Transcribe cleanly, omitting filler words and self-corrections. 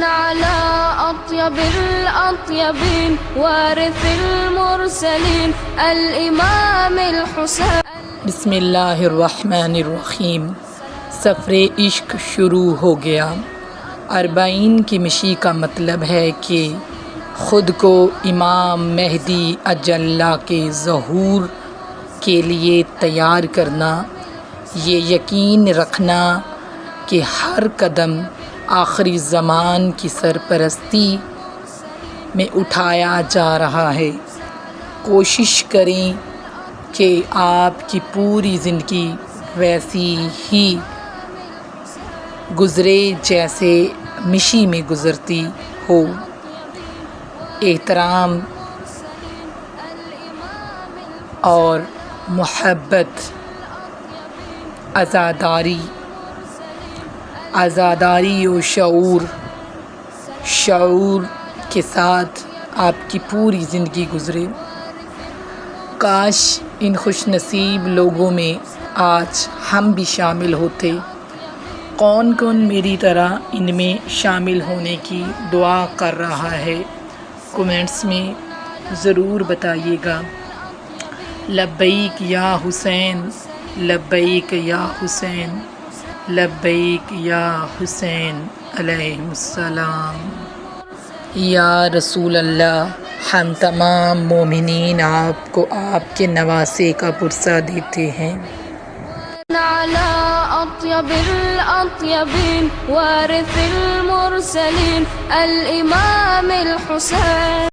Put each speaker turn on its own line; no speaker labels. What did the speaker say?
على أطيب الأطيبين وارث المرسلين الإمام الحسين.
بسم اللہ الرحمن الرحیم. سفر عشق شروع ہو گیا. اربعین کی مشی کا مطلب ہے کہ خود کو امام مہدی اجلہ کے ظہور کے لیے تیار کرنا، یہ یقین رکھنا کہ ہر قدم آخری زمان کی سرپرستی میں اٹھایا جا رہا ہے. کوشش کریں کہ آپ کی پوری زندگی ویسی ہی گزرے جیسے مشی میں گزرتی ہو. احترام اور محبت، آزاداری و شعور کے ساتھ آپ کی پوری زندگی گزرے. کاش ان خوش نصیب لوگوں میں آج ہم بھی شامل ہوتے. کون کون میری طرح ان میں شامل ہونے کی دعا کر رہا ہے، کومنٹس میں ضرور بتائیے گا. لبیک یا حسین، لبیک یا حسین، لبیک یا حسین علیہ السلام. یا رسول اللہ، ہم تمام مومنین آپ کو آپ کے نواسے کا پرسہ دیتے ہیں.
على أطيب الأطيبين وارث المرسلين الإمام الحسين.